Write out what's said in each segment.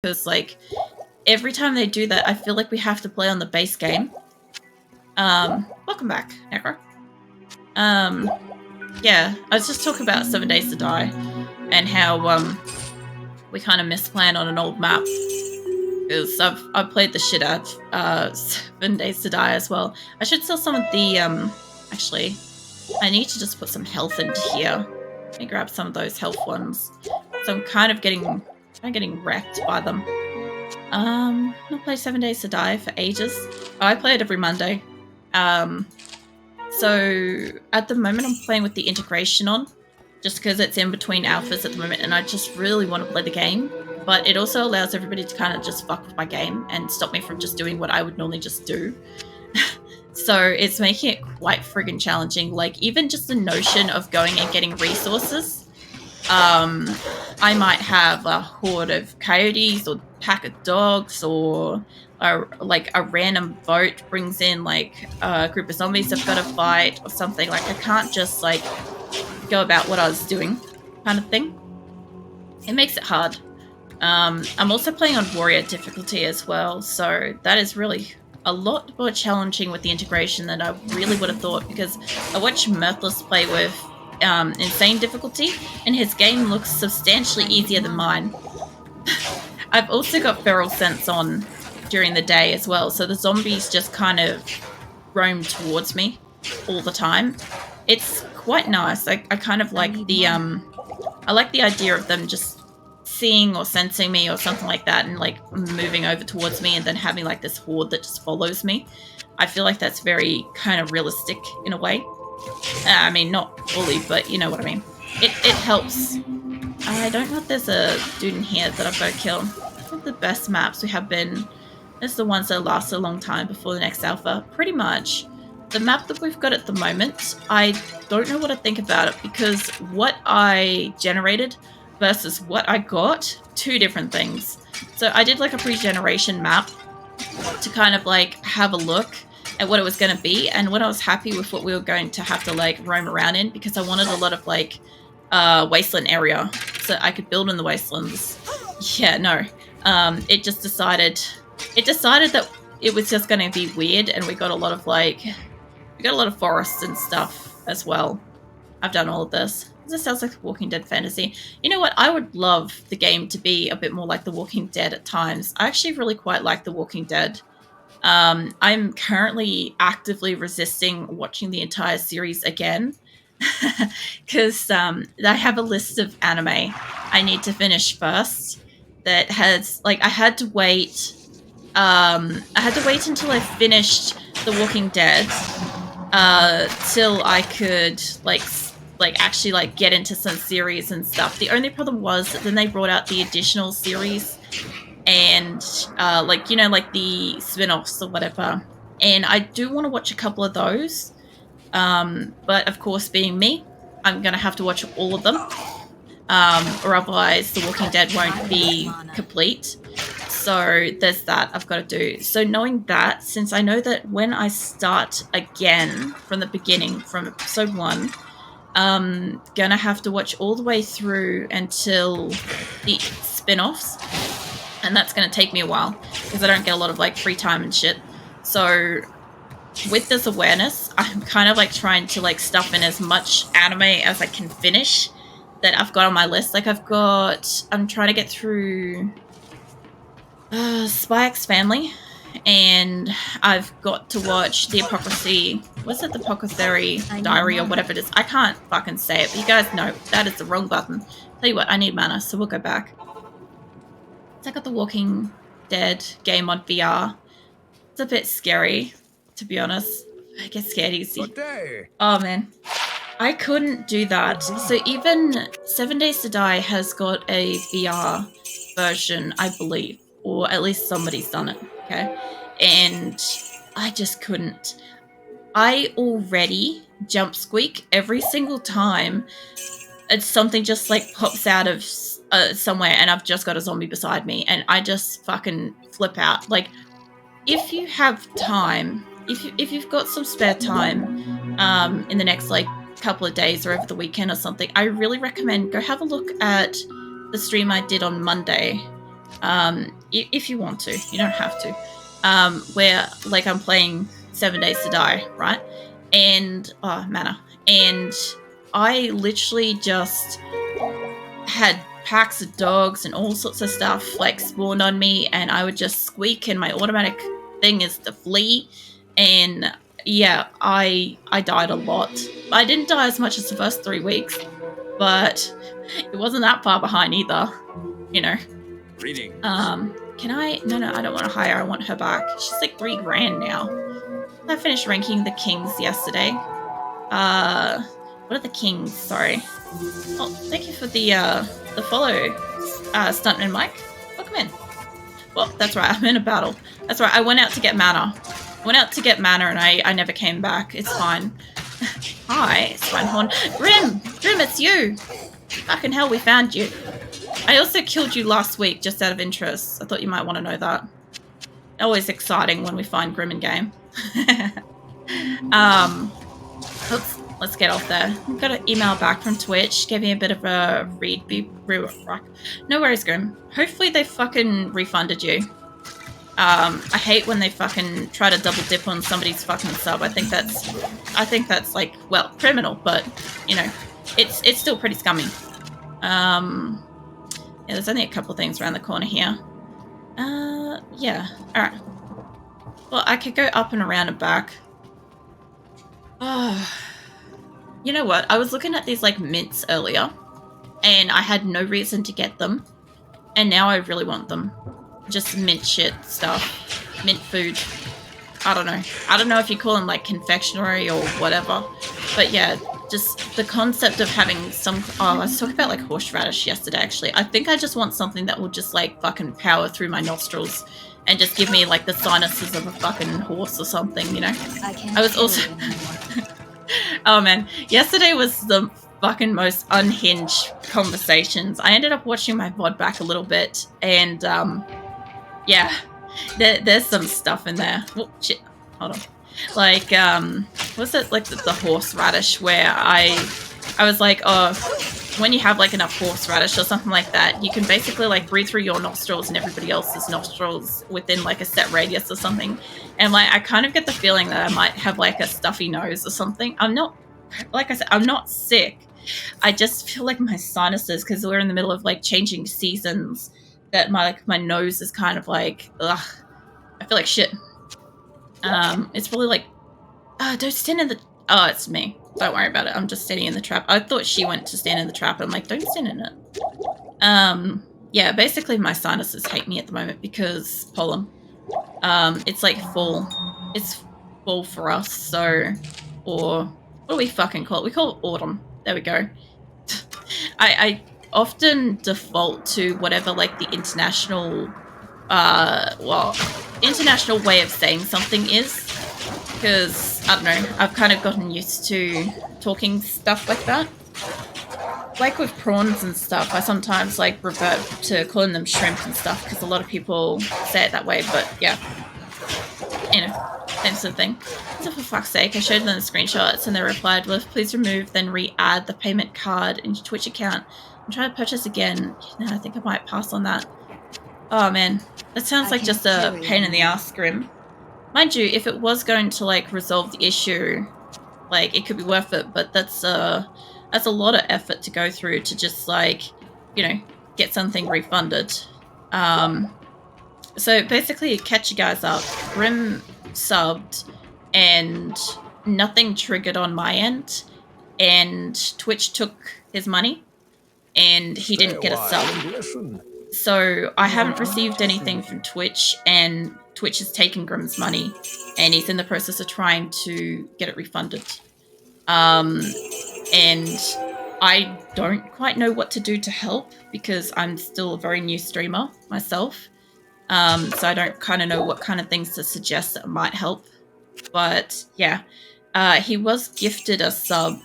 because like every time they do that, I feel like we have to play on the base game. Welcome back, Necro. Yeah, I was just talking about 7 Days to Die and how we kind of misplan on an old map. Because I've played the shit out of 7 Days to Die as well. I should sell some of the actually, I need to just put some health into here. Let me grab some of those health ones. So I'm kind of getting wrecked by them. Not played 7 Days to Die for ages. Oh, I play it every Monday. So at the moment I'm playing with the integration on, just because it's in between alphas at the moment, and I just really want to play the game. But it also allows everybody to kind of just fuck with my game and stop me from just doing what I would normally just do. So it's making it quite friggin' challenging. Like, even just the notion of going and getting resources. I might have a horde of coyotes or pack of dogs, or like a random boat brings in like a group of zombies I've got to fight or something. Like, I can't just like go about what I was doing kind of thing. It makes it hard. I'm also playing on warrior difficulty as well, so that is really a lot more challenging with the integration than I really would have thought, because I watched Mirthless play with insane difficulty, and his game looks substantially easier than mine. I've also got feral sense on during the day as well, so the zombies just kind of roam towards me all the time. It's quite nice. I kind of like the I like the idea of them just seeing or sensing me or something like that and like moving over towards me and then having like this horde that just follows me. I feel like that's very kind of realistic in a way. I mean, not fully, but you know what I mean. It helps. I don't know if there's a dude in here that I've got to kill. I think the best maps we have been is the ones that last a long time before the next alpha. Pretty much. The map that we've got at the moment, I don't know what to think about it, because what I generated versus what I got, two different things. So I did like a pre-generation map to kind of like have a look at what it was going to be, and when I was happy with what we were going to have to like roam around in, because I wanted a lot of like wasteland area so I could build in the wastelands. Yeah, no. It decided that it was just going to be weird, and we got a lot of forests and stuff as well. I've done all of this. This sounds like Walking Dead fantasy. You know what? I would love the game to be a bit more like The Walking Dead at times. I actually really quite like The Walking Dead. I'm currently actively resisting watching the entire series again because I have a list of anime I need to finish first that has, like, I had to wait until I finished The Walking Dead till I could actually like get into some series and stuff. The only problem was that then they brought out the additional series and like the spin-offs or whatever, and I do want to watch a couple of those, but of course, being me, I'm gonna have to watch all of them, or otherwise The Walking Dead won't be complete. So there's that I've got to do. So knowing that, since I know that when I start again from the beginning, from episode 1, gonna have to watch all the way through until the spin-offs, and that's gonna take me a while because I don't get a lot of like free time and shit. So with this awareness, I'm kind of like trying to like stuff in as much anime as I can finish that I've got on my list. Like I'm trying to get through Spy X Family, and I've got to watch the Apothecary. What's it? The Apothecary Diary or whatever it is. I can't fucking say it, but you guys know that is the wrong button. Tell you what, I need mana, so we'll go back. So I got the Walking Dead game on VR. It's a bit scary, to be honest. I get scared easy. Oh man, I couldn't do that. So even 7 Days to Die has got a VR version, I believe. Or at least somebody's done it, okay? And I just couldn't. I already jump squeak every single time something just like pops out of somewhere and I've just got a zombie beside me, and I just fucking flip out. Like, if you have time, if you've got some spare time in the next like couple of days or over the weekend or something, I really recommend go have a look at the stream I did on Monday. if you want to. You don't have to. Where like I'm playing 7 Days to Die, right? And mana, and I literally just had packs of dogs and all sorts of stuff like spawned on me, and I would just squeak, and my automatic thing is to flee. And yeah, I died a lot. I didn't die as much as the first 3 weeks, but it wasn't that far behind either, you know. Greetings. Can I? No, I don't want to hire. I want her back. She's like $3,000 now. I finished ranking the kings yesterday. What are the kings? Sorry. Oh, thank you for the follow, Stuntman Mike. Welcome in. Well, that's right. I'm in a battle. That's right. I went out to get mana. And I never came back. It's fine. Hi, Swinehorn. Grim, it's you. Fucking hell, we found you. I also killed you last week, just out of interest. I thought you might want to know that. Always exciting when we find Grim in game. Let's get off there. Got an email back from Twitch. Gave me a bit of a read. No worries, Grim. Hopefully they fucking refunded you. I hate when they fucking try to double dip on somebody's fucking sub. I think that's like, well, criminal, but you know, it's still pretty scummy. Yeah, there's only a couple things around the corner here. Yeah. Alright. Well, I could go up and around and back. You know what? I was looking at these, like, mints earlier, and I had no reason to get them, and now I really want them. Just mint shit stuff. Mint food. I don't know. I don't know if you call them, like, confectionery or whatever, but yeah, just the concept of having some... Oh, I was talking about, like, horseradish yesterday, actually. I think I just want something that will just, like, fucking power through my nostrils and just give me, like, the sinuses of a fucking horse or something, you know? I was also... Oh, man. Yesterday was the fucking most unhinged conversations. I ended up watching my VOD back a little bit, and, yeah, there's some stuff in there. Oh, shit. Hold on. Like, what's it, like, the horseradish, where I was like, oh, when you have, like, enough horseradish or something like that, you can basically, like, breathe through your nostrils and everybody else's nostrils within, like, a set radius or something. And, like, I kind of get the feeling that I might have, like, a stuffy nose or something. I'm not, like I said, I'm not sick. I just feel like my sinuses, because we're in the middle of, like, changing seasons, that my nose is kind of like, ugh, I feel like shit. It's probably like, don't stand in the... Oh, it's me. Don't worry about it. I'm just standing in the trap. I thought she went to stand in the trap. I'm like, don't stand in it. Yeah, basically my sinuses hate me at the moment because pollen. It's like fall. It's fall for us, so... Or, what do we fucking call it? We call it autumn. There we go. I often default to whatever, like, the international... international way of saying something is, because, I don't know, I've kind of gotten used to talking stuff like that. Like with prawns and stuff, I sometimes, like, revert to calling them shrimp and stuff, because a lot of people say it that way, but, yeah. You know, same sort of thing. So for fuck's sake, I showed them the screenshots, and they replied, well, please remove, then re-add the payment card into your Twitch account. I'm trying to purchase again. No, I think I might pass on that. Oh, man. That sounds like just a pain in the ass, Grim. Mind you, if it was going to, like, resolve the issue, like, it could be worth it, but that's a lot of effort to go through to just, like, you know, get something refunded. So basically, catch you guys up. Grim subbed, and nothing triggered on my end, and Twitch took his money, and he didn't get a sub. So I haven't received anything from Twitch, and Twitch has taken Grim's money, and he's in the process of trying to get it refunded. And I don't quite know what to do to help, because I'm still a very new streamer myself. So I don't kind of know what kind of things to suggest that might help. But yeah, he was gifted a sub,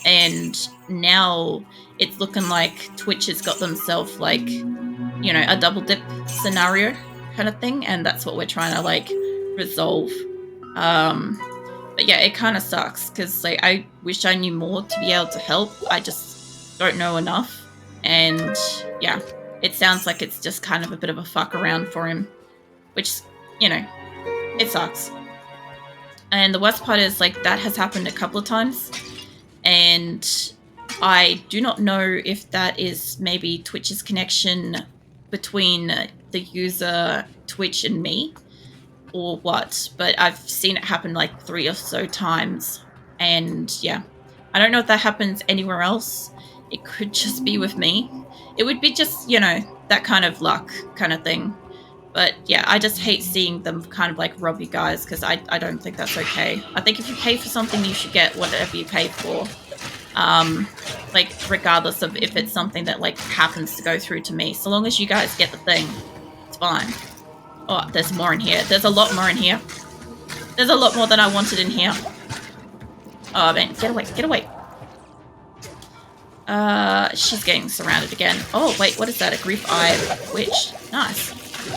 and now it's looking like Twitch has got themselves, like, you know, a double dip scenario kind of thing, and that's what we're trying to, like, resolve. But yeah, it kind of sucks, because, like, I wish I knew more to be able to help. I just don't know enough, and yeah, it sounds like it's just kind of a bit of a fuck around for him, which, you know, it sucks. And the worst part is, like, that has happened a couple of times, and I do not know if that is maybe Twitch's connection between the user, Twitch, and me, or what, but I've seen it happen like 3 or so times, and yeah, I don't know if that happens anywhere else. It could just be with me. It would be just, you know, that kind of luck kind of thing. But yeah, I just hate seeing them kind of like rob you guys, because I don't think that's okay. I think if you pay for something, you should get whatever you pay for. Like, regardless of if it's something that like happens to go through to me. So long as you guys get the thing, it's fine. Oh, there's more in here. There's a lot more in here. There's a lot more than I wanted in here. Oh man, get away, get away. She's getting surrounded again. Oh wait, what is that? A grief eye of Twitch. Nice.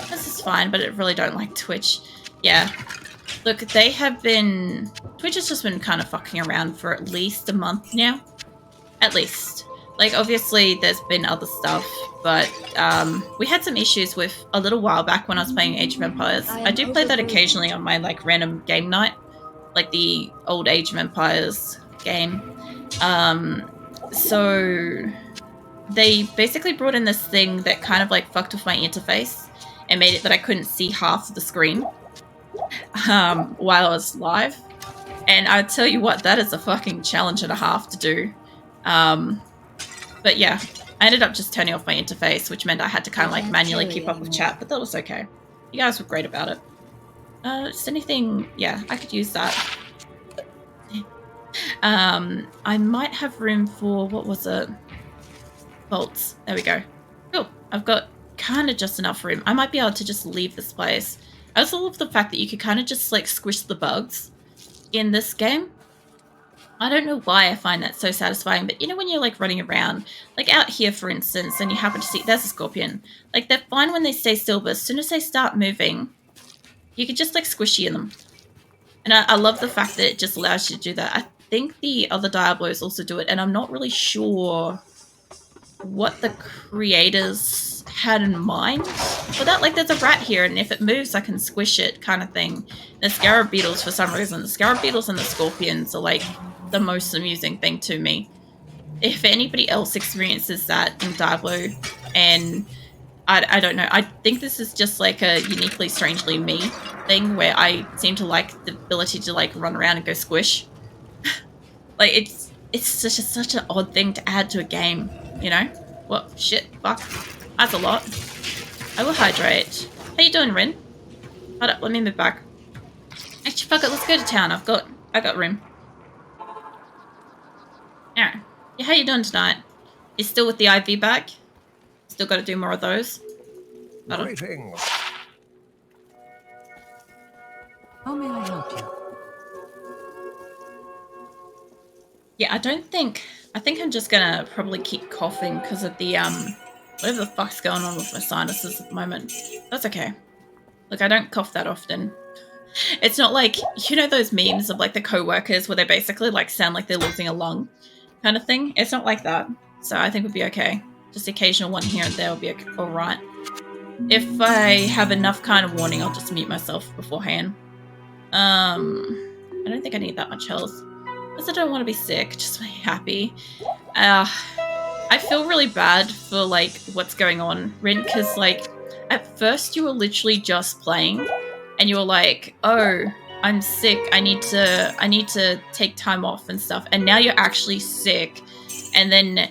This is fine, but I really don't like Twitch. Yeah. Look, they have been... Twitch has just been kind of fucking around for at least a month now. At least. Like, obviously, there's been other stuff, but we had some issues with a little while back when I was playing Age of Empires. I do play that occasionally on my, like, random game night. Like the old Age of Empires game. So they basically brought in this thing that kind of, like, fucked with my interface and made it that I couldn't see half of the screen while I was live. And I tell you what, that is a fucking challenge and a half to do. But yeah, I ended up just turning off my interface, which meant I had to kind of like manually keep up with chat, but that was okay. You guys were great about it. Just anything, yeah, I could use that. I might have room for, what was it? Bolts. There we go. Cool. I've got kind of just enough room. I might be able to just leave this place. I also love the fact that you could kind of just like squish the bugs in this game. I don't know why I find that so satisfying, but you know when you're like running around, like out here for instance, and you happen to see, there's a scorpion. Like they're fine when they stay still, but as soon as they start moving, you could just like squishy them. And I love the fact that it just allows you to do that. I think the other Diablos also do it, and I'm not really sure what the creators had in mind for that. Like there's a rat here, and if it moves I can squish it kind of thing. The scarab beetles, for some reason, the scarab beetles and the scorpions are like the most amusing thing to me. If anybody else experiences that in Diablo, and I don't know, I think this is just like a uniquely strangely me thing where I seem to like the ability to like run around and go squish. Like it's such an odd thing to add to a game, you know? What? Shit, fuck. That's a lot. I will hydrate. How you doing, Rin? Hold up, let me move back. Actually, fuck it, let's go to town. I got room. Alright. Yeah, how you doing tonight? You still with the IV bag? Still gotta do more of those? Greetings. How may I help you? Yeah, I think I'm just gonna probably keep coughing because of the, whatever the fuck's going on with my sinuses at the moment. That's okay. Look, I don't cough that often. It's not like, you know those memes of like the co-workers where they basically like sound like they're losing a lung kind of thing? It's not like that. So I think we'll be okay. Just the occasional one here and there will be alright. If I have enough kind of warning, I'll just mute myself beforehand. I don't think I need that much health. Because I don't want to be sick, just be happy. I feel really bad for like what's going on, Rin, because like at first you were literally just playing and you were like, oh, I'm sick, I need to take time off and stuff, and now you're actually sick, and then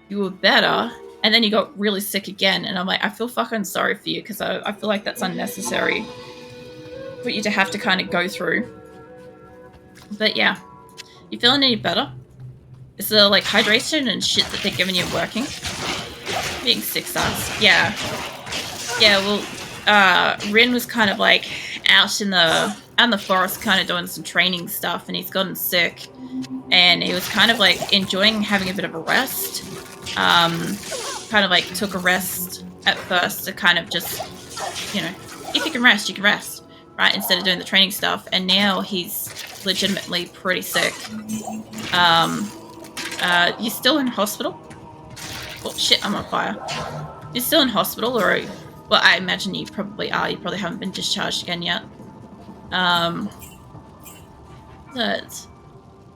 you were better, and then you got really sick again, and I'm like, I feel fucking sorry for you, because I feel like that's unnecessary for you to have to kind of go through. But yeah, you feeling any better? Is the like hydration and shit that they're giving you working? Being sick sucks. Yeah. Yeah, well, Rin was kind of like out in the forest kind of doing some training stuff, and he's gotten sick, and he was kind of like enjoying having a bit of a rest. Kind of like took a rest at first to kind of just, you know, if you can rest, you can rest, right? Instead of doing the training stuff, and now he's legitimately pretty sick. You still in hospital? Oh shit, I'm on fire. You're still in hospital, or... Well, I imagine you probably are. You probably haven't been discharged again yet. But...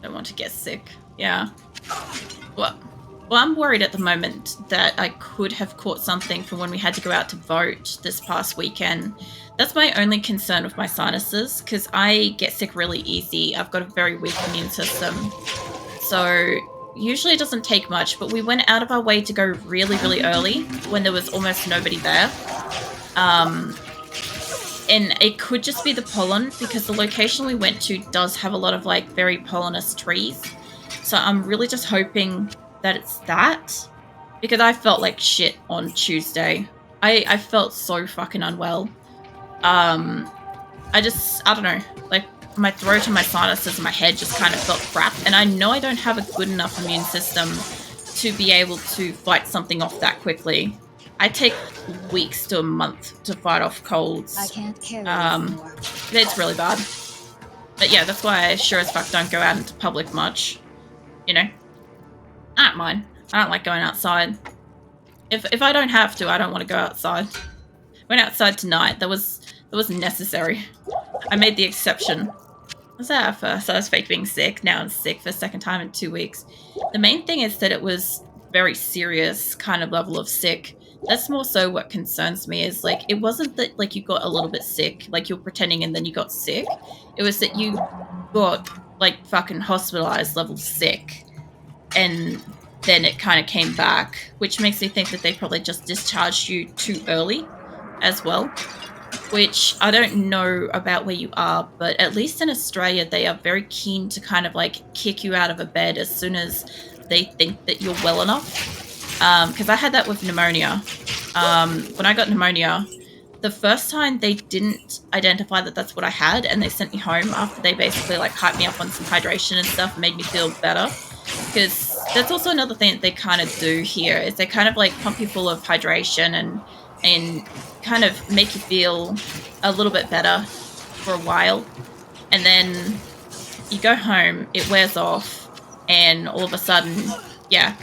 Don't want to get sick. Yeah. Well, I'm worried at the moment that I could have caught something from when we had to go out to vote this past weekend. That's my only concern with my sinuses, because I get sick really easy. I've got a very weak immune system. So usually it doesn't take much, but we went out of our way to go really, really early when there was almost nobody there. And it could just be the pollen, because the location we went to does have a lot of like very pollenous trees. So I'm really just hoping that it's that, because I felt like shit on Tuesday. I felt so fucking unwell. I don't know, like my throat and my sinuses and my head just kind of felt crap. And I know I don't have a good enough immune system to be able to fight something off that quickly. I take weeks to a month to fight off colds. I can't carry anymore. It's really bad. But yeah, that's why I sure as fuck don't go out into public much. You know? I don't mind. I don't like going outside. If I don't have to, I don't want to go outside. Went outside tonight. That was necessary. I made the exception. I was there at first. I was fake being sick. Now I'm sick for the second time in 2 weeks. The main thing is that it was very serious kind of level of sick. That's more so what concerns me, is like, it wasn't that like you got a little bit sick, like you're pretending and then you got sick. It was that you got like fucking hospitalized level sick, and then it kind of came back, which makes me think that they probably just discharged you too early as well, which I don't know about where you are, but at least in Australia they are very keen to kind of like kick you out of a bed as soon as they think that you're well enough. Because I had that with pneumonia. When I got pneumonia, the first time they didn't identify that that's what I had, and they sent me home after they basically like hyped me up on some hydration and stuff and made me feel better. Because that's also another thing that they kind of do here, is they kind of like pump you full of hydration and kind of make you feel a little bit better for a while. And then you go home, it wears off, and all of a sudden, yeah,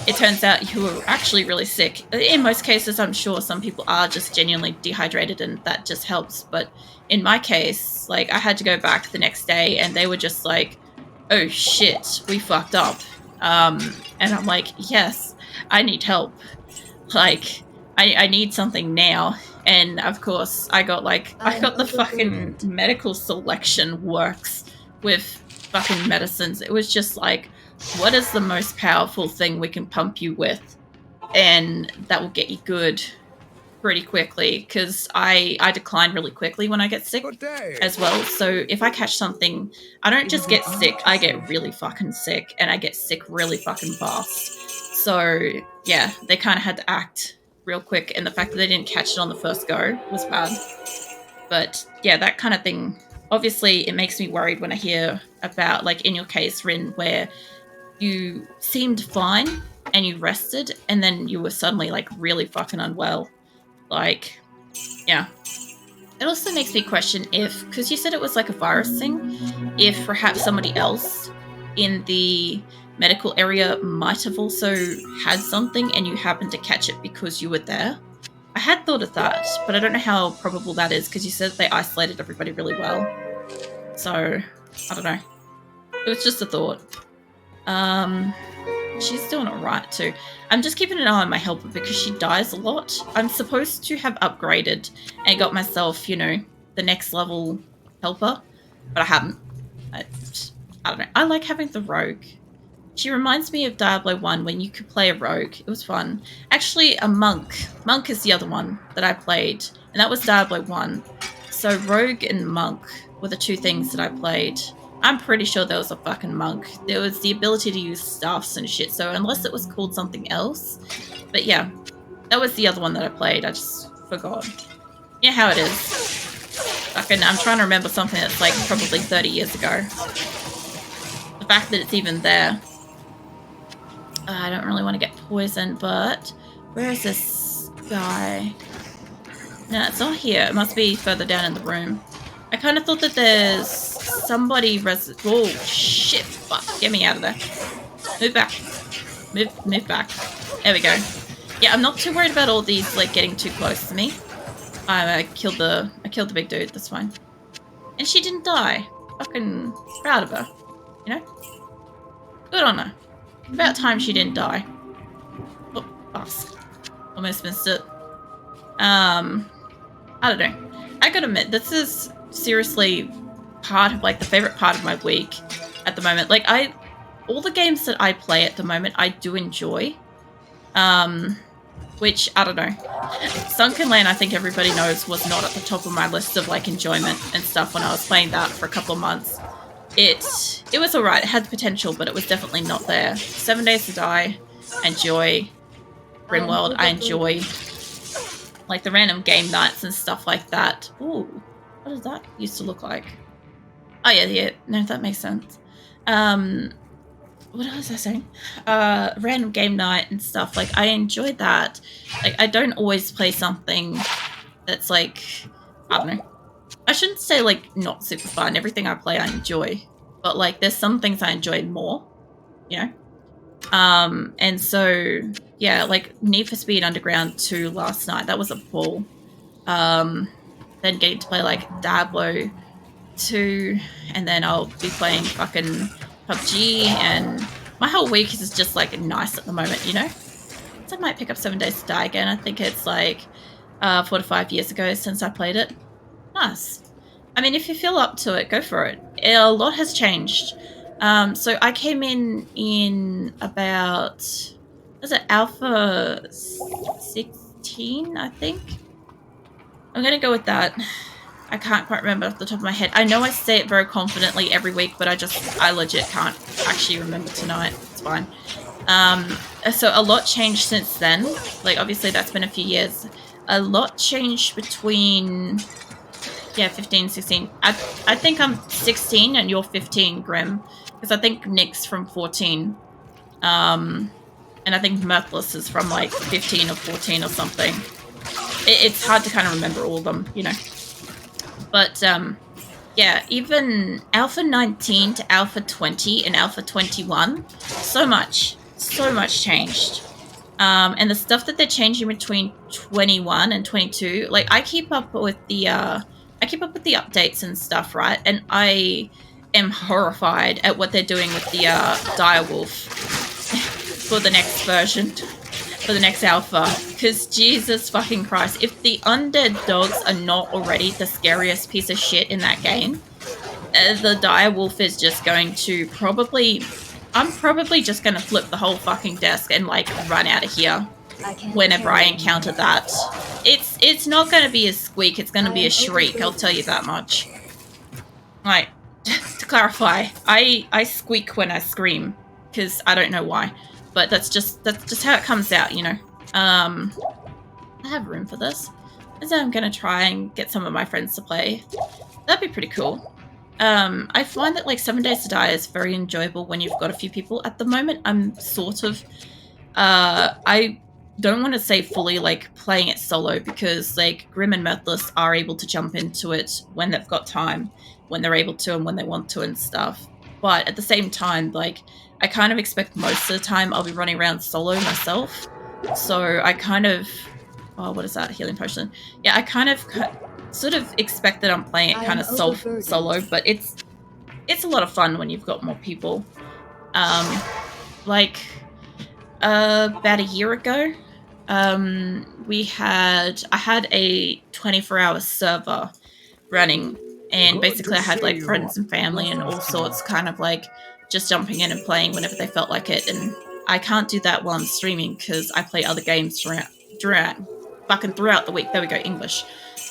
it turns out you were actually really sick. In most cases, I'm sure some people are just genuinely dehydrated and that just helps. But in my case, like, I had to go back the next day and they were just like, oh shit, we fucked up. And I'm like, yes, I need help. Like, I need something now. And of course, I got the fucking medical selection works with fucking medicines. It was just like, what is the most powerful thing we can pump you with? And that will get you good pretty quickly, because I decline really quickly when I get sick as well. So if I catch something, I don't just get sick, I get really fucking sick, and I get sick really fucking fast. So yeah, they kind of had to act real quick, and the fact that they didn't catch it on the first go was bad. But yeah, that kind of thing, obviously it makes me worried when I hear about, like in your case, Rin, where you seemed fine and you rested and then you were suddenly like really fucking unwell. Like, yeah. It also makes me question if, because you said it was like a virus thing, if perhaps somebody else in the medical area might have also had something and you happened to catch it because you were there. I had thought of that, but I don't know how probable that is, because you said they isolated everybody really well. So, I don't know. It was just a thought. She's doing alright too. I'm just keeping an eye on my helper because she dies a lot. I'm supposed to have upgraded and got myself, you know, the next level helper, but I haven't. I don't know. I like having the rogue. She reminds me of Diablo 1 when you could play a rogue. It was fun. Actually, a monk. Monk is the other one that I played, and that was Diablo 1. So rogue and monk were the two things that I played. I'm pretty sure there was a fucking monk. There was the ability to use staffs and shit, so unless it was called something else. But yeah, that was the other one that I played. I just forgot. Yeah, how it is. Fucking, I'm trying to remember something that's like probably 30 years ago. The fact that it's even there. I don't really want to get poisoned, but where is this guy? No, it's not here. It must be further down in the room. I kind of thought that there's somebody oh, shit. Fuck. Get me out of there. Move back. Move back. There we go. Yeah, I'm not too worried about all these like getting too close to me. I killed the big dude. That's fine. And she didn't die. Fucking proud of her. You know? Good on her. About time she didn't die. Oh, boss. Almost missed it. I don't know. I gotta admit, this is seriously part of like the favorite part of my week at the moment. Like all the games that I play at the moment, I do enjoy. Which, I don't know. Sunken Land, I think everybody knows, was not at the top of my list of like enjoyment and stuff when I was playing that for a couple of months. It was alright, it had potential, but it was definitely not there. 7 Days to Die, I enjoy. Grimworld, I enjoy. Like the random game nights and stuff like that. Ooh, what does that used to look like? Oh yeah, no, that makes sense. What was I saying? Random game night and stuff. Like, I enjoy that. Like, I don't always play something that's like, I don't know. I shouldn't say like not super fun. Everything I play I enjoy. But like, there's some things I enjoy more, you know? And so, yeah, like Need for Speed Underground 2 last night. That was a ball. Then getting to play like Diablo 2. And then I'll be playing fucking PUBG, and my whole week is just like nice at the moment, you know? So I might pick up 7 Days to Die again. I think it's like 4 to 5 years ago since I played it. Nice. I mean, if you feel up to it, go for it. A lot has changed. So I came in about, was it Alpha 16, I think? I'm going to go with that. I can't quite remember off the top of my head. I know I say it very confidently every week, but I legit can't actually remember tonight. It's fine. So a lot changed since then. Like, obviously that's been a few years. A lot changed between, yeah, 15, 16. I think I'm 16 and you're 15, Grim. Because I think Nick's from 14. And I think Mirthless is from like 15 or 14 or something. It's hard to kind of remember all of them, you know. But, yeah, even Alpha 19 to Alpha 20 and Alpha 21, so much changed. And the stuff that they're changing between 21 and 22, like, I keep up with the updates and stuff, right? And I am horrified at what they're doing with the, Direwolf for the next version. For the next alpha, because Jesus fucking Christ, if the undead dogs are not already the scariest piece of shit in that game, the direwolf is just going to I'm probably just going to flip the whole fucking desk and like run out of here whenever I encounter that. It's not going to be a squeak, it's going to be a shriek, I'll tell you that much. Like, to clarify, I squeak when I scream, because I don't know why. But that's just how it comes out, you know. I have room for this. So I'm gonna try and get some of my friends to play. That'd be pretty cool. I find that like 7 Days to Die is very enjoyable when you've got a few people. At the moment, I'm sort of I don't want to say fully like playing it solo, because like Grim and Mirthless are able to jump into it when they've got time, when they're able to and when they want to and stuff. But at the same time, like, I kind of expect most of the time I'll be running around solo myself. So I kind of... Oh, what is that? Healing potion. Yeah, I kind of sort of expect that I'm playing it kind of solo, but it's a lot of fun when you've got more people. Like, about a year ago, I had a 24-hour server running, and basically I had like friends and family and all sorts kind of like just jumping in and playing whenever they felt like it. And I can't do that while I'm streaming because I play other games throughout the week. There we go, English.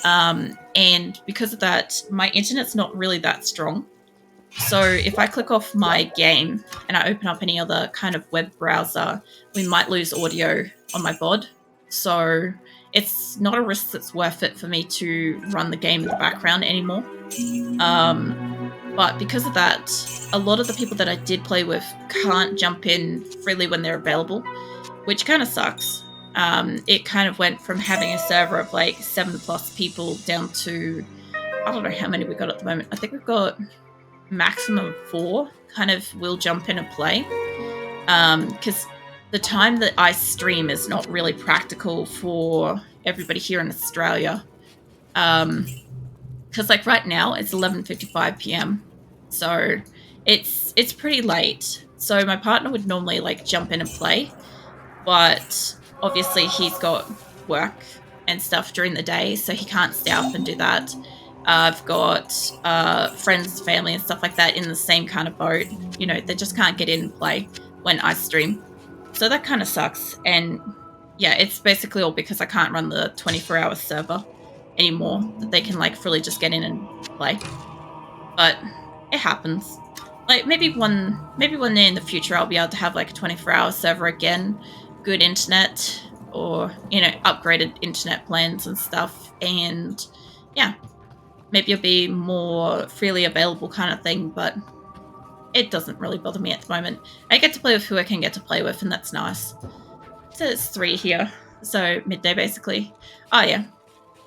And because of that, my internet's not really that strong. So if I click off my game and I open up any other kind of web browser, we might lose audio on my VOD. So it's not a risk that's worth it for me to run the game in the background anymore. But because of that, a lot of the people that I did play with can't jump in freely when they're available, which kind of sucks. It kind of went from having a server of like 7+ people down to, I don't know how many we got at the moment. I think we've got maximum 4 kind of will jump in and play. Because the time that I stream is not really practical for everybody here in Australia. Because like right now it's 11:55 p.m. So it's pretty late. So my partner would normally like jump in and play, but obviously he's got work and stuff during the day, so he can't stay up and do that. I've got friends, family, and stuff like that in the same kind of boat. You know, they just can't get in and play when I stream. So that kind of sucks. And yeah, it's basically all because I can't run the 24-hour server anymore that they can like fully just get in and play. But it happens. Like maybe one day in the future I'll be able to have like a 24-hour server again, good internet, or you know, upgraded internet plans and stuff, and yeah, maybe it'll be more freely available kind of thing, but it doesn't really bother me at the moment. I get to play with who I can get to play with, and that's nice. So it's 3 here, so midday basically. Oh yeah,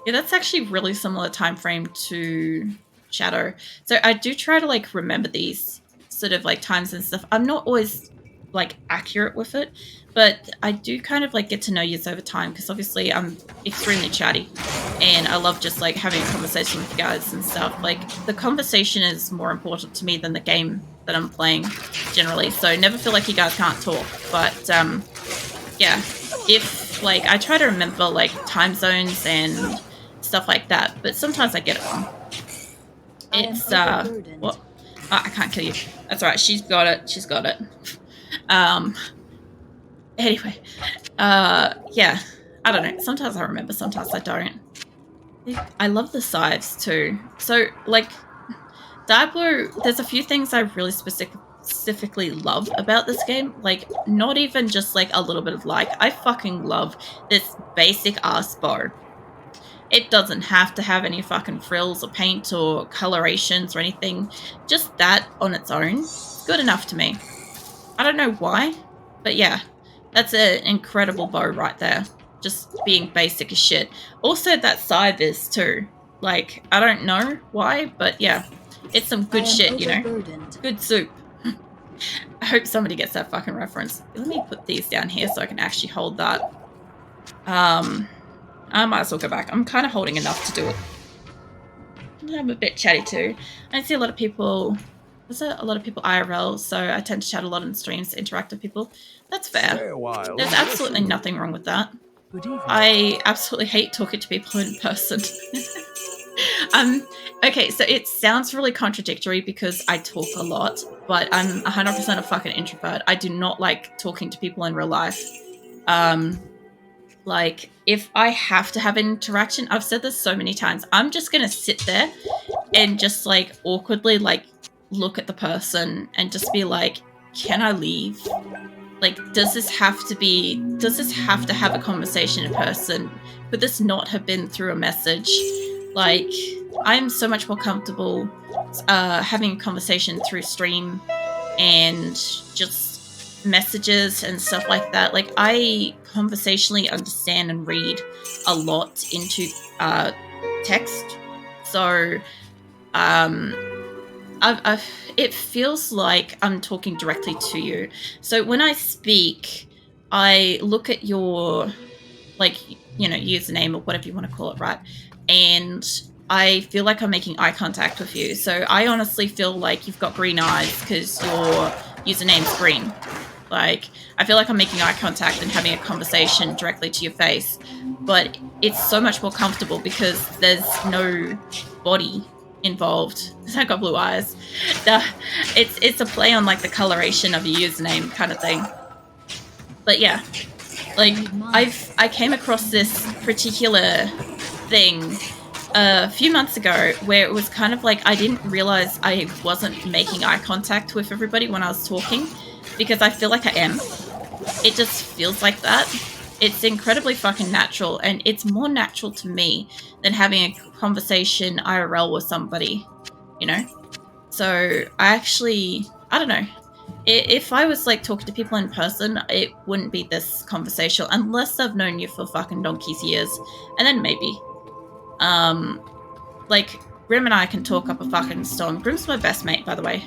that's actually really similar time frame to Shadow. So I do try to like remember these sort of like times and stuff. I'm not always like accurate with it, but I do kind of like get to know you over time, because obviously I'm extremely chatty and I love just like having a conversation with you guys and stuff. Like the conversation is more important to me than the game that I'm playing generally. So never feel like you guys can't talk, but yeah, if like I try to remember like time zones and stuff like that, but sometimes I get it wrong. It's what? Oh, I can't kill you. That's all right. She's got it. She's got it. Anyway, yeah. I don't know. Sometimes I remember, sometimes I don't. I love the scythes too. So like, Diablo, there's a few things I really specifically love about this game. Like, not even just like a little bit of like, I fucking love this basic ass bow. It doesn't have to have any fucking frills or paint or colorations or anything. Just that on its own is good enough to me. I don't know why, but yeah, that's an incredible bow right there. Just being basic as shit. Also, that scythe is too. Like, I don't know why, but yeah, it's some good shit, you know? Good soup. I hope somebody gets that fucking reference. Let me put these down here so I can actually hold that. I might as well go back. I'm kind of holding enough to do it. I'm a bit chatty too. I don't see a lot of people. There's a lot of people IRL, so I tend to chat a lot on streams, interact with people. That's fair. There's absolutely nothing wrong with that. I absolutely hate talking to people in person. Okay, so it sounds really contradictory because I talk a lot, but I'm 100% a fucking introvert. I do not like talking to people in real life. Like, if I have to have an interaction, I've said this so many times, I'm just gonna sit there and just, like, awkwardly, like, look at the person and just be like, can I leave? Like, does this have to have a conversation in person? Could this not have been through a message? Like, I'm so much more comfortable having a conversation through stream and just messages and stuff like that. Like, I conversationally understand and read a lot into text, so it feels like I'm talking directly to you. So when I speak, I look at your, like, you know, username or whatever you want to call it, right? And I feel like I'm making eye contact with you. So I honestly feel like you've got green eyes because your username's green. Like, I feel like I'm making eye contact and having a conversation directly to your face, but it's so much more comfortable because there's no body involved. I got blue eyes. It's a play on, like, the coloration of your username kind of thing. But yeah, like, I came across this particular thing a few months ago where it was kind of like I didn't realize I wasn't making eye contact with everybody when I was talking, because I feel like I am. It just feels like that. It's incredibly fucking natural, and it's more natural to me than having a conversation IRL with somebody, you know? So I don't know. If I was, like, talking to people in person, it wouldn't be this conversational unless I've known you for fucking donkey's years, and then maybe. Like, Grim and I can talk up a fucking storm. Grim's my best mate, by the way.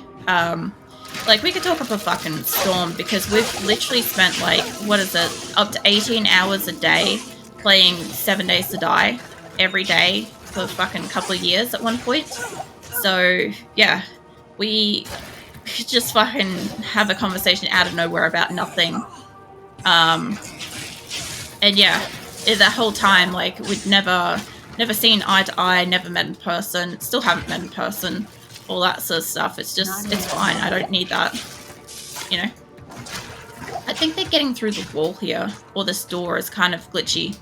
Like, we could talk up a fucking storm because we've literally spent, like, what is it, up to 18 hours a day playing 7 Days to Die every day for a fucking couple of years at one point. So, yeah, we could just fucking have a conversation out of nowhere about nothing. And yeah, that whole time, like, we'd never seen eye to eye, never met in person, still haven't met in person. All that sort of stuff. It's just, it's fine. I don't need that. You know? I think they're getting through the wall here. Or this door is kind of glitchy.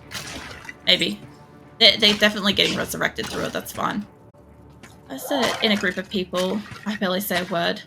Maybe. They're definitely getting resurrected through it. That's fine. I sit in a group of people. I barely say a word.